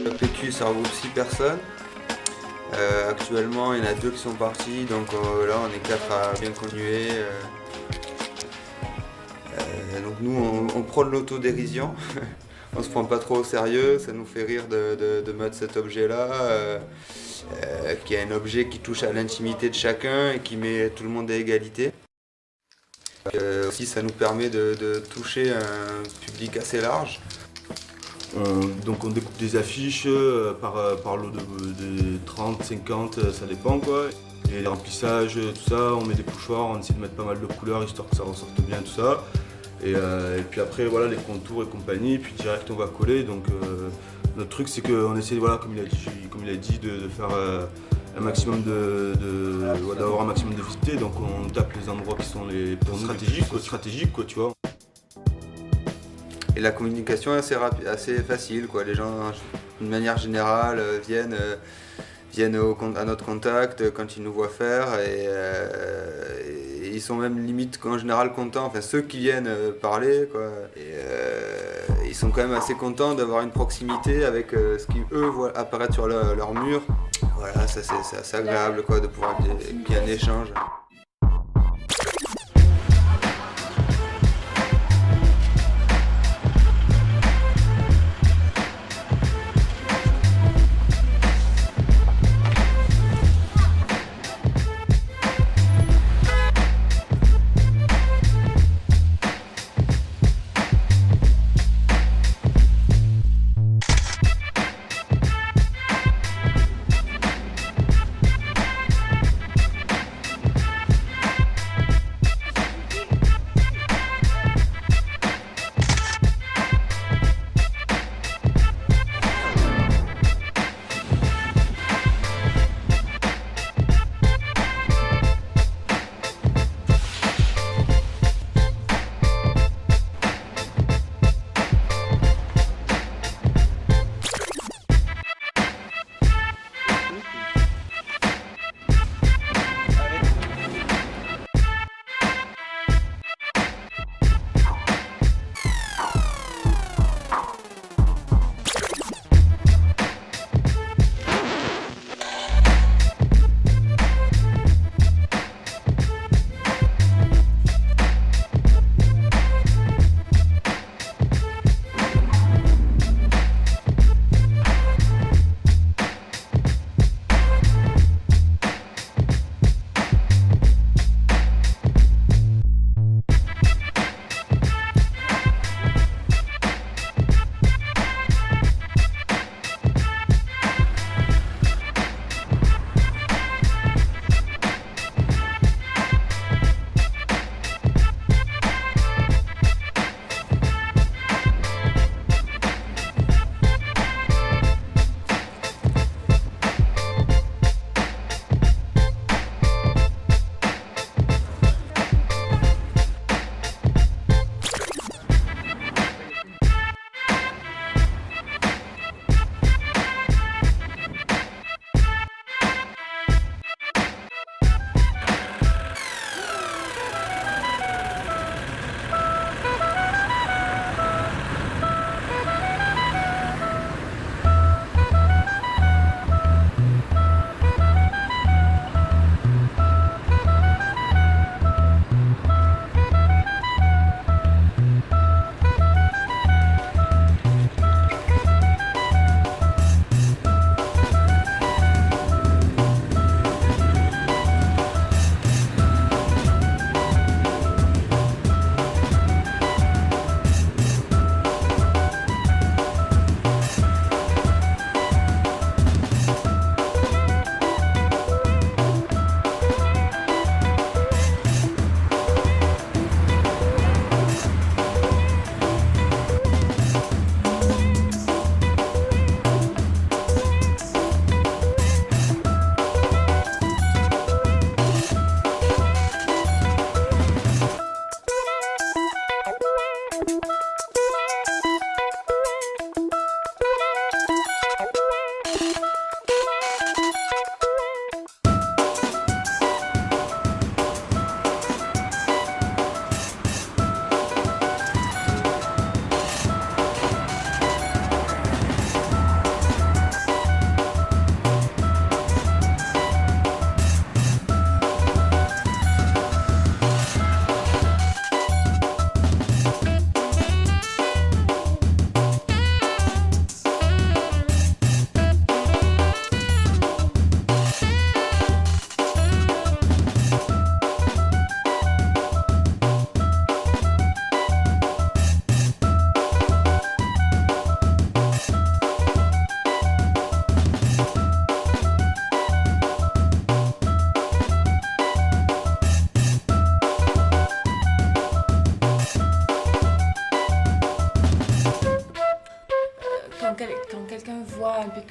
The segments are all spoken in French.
Le PQ, ça regroupe 6 personnes. Actuellement, il y en a 2 qui sont partis, donc là, on est 4 à bien continuer. Donc nous, on prône l'autodérision. On se prend pas trop au sérieux, ça nous fait rire de mettre cet objet-là, qui est un objet qui touche à l'intimité de chacun et qui met tout le monde à égalité. Aussi, ça nous permet de toucher un public assez large. Donc on découpe des affiches par lot de 30, 50, ça dépend quoi. Et les remplissages, tout ça, on met des pochoirs, on essaie de mettre pas mal de couleurs histoire que ça ressorte bien tout ça. Et puis après voilà les contours et compagnie, puis direct on va coller. Donc notre truc c'est qu'on essaie voilà, comme il a dit de faire un maximum d'avoir un maximum de visibilité. Donc on tape les endroits qui sont les stratégiques quoi, tu vois. Et la communication est assez facile, quoi. Les gens, d'une manière générale, viennent à notre contact quand ils nous voient faire et ils sont même limite en général contents, enfin ceux qui viennent parler, quoi. Et ils sont quand même assez contents d'avoir une proximité avec ce qu'eux voient apparaître sur leur mur. Voilà, ça c'est assez agréable, quoi, de pouvoir qu'il y ait un échange.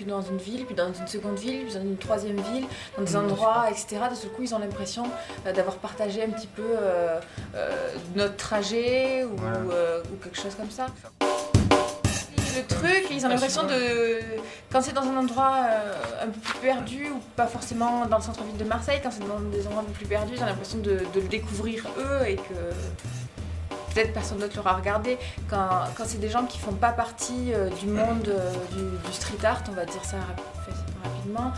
puis dans une ville, puis dans une seconde ville, puis dans une troisième ville, dans des endroits, etc. De ce coup, ils ont l'impression d'avoir partagé un petit peu notre trajet ou quelque chose comme ça. Le truc, ils ont l'impression de... Quand c'est dans un endroit un peu plus perdu, ou pas forcément dans le centre-ville de Marseille, quand c'est dans des endroits un peu plus perdus, ils ont l'impression de le découvrir eux et que peut-être personne d'autre l'aura regardé. Quand c'est des gens qui font pas partie du monde du street art, on va dire ça rapidement,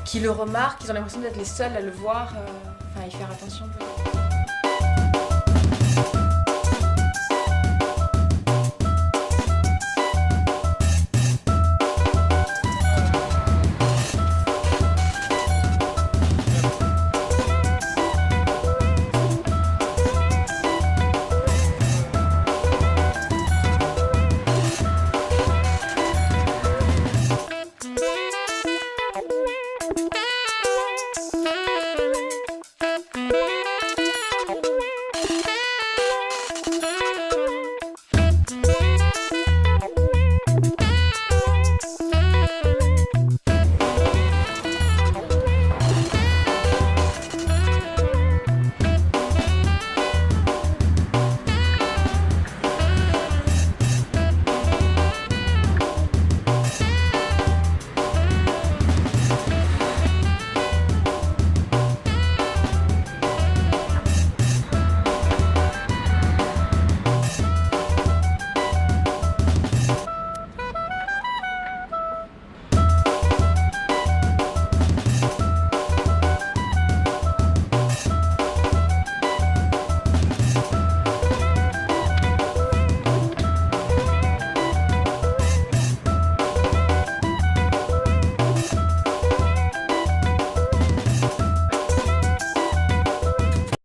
qui le remarquent, ils ont l'impression d'être les seuls à le voir, y faire attention.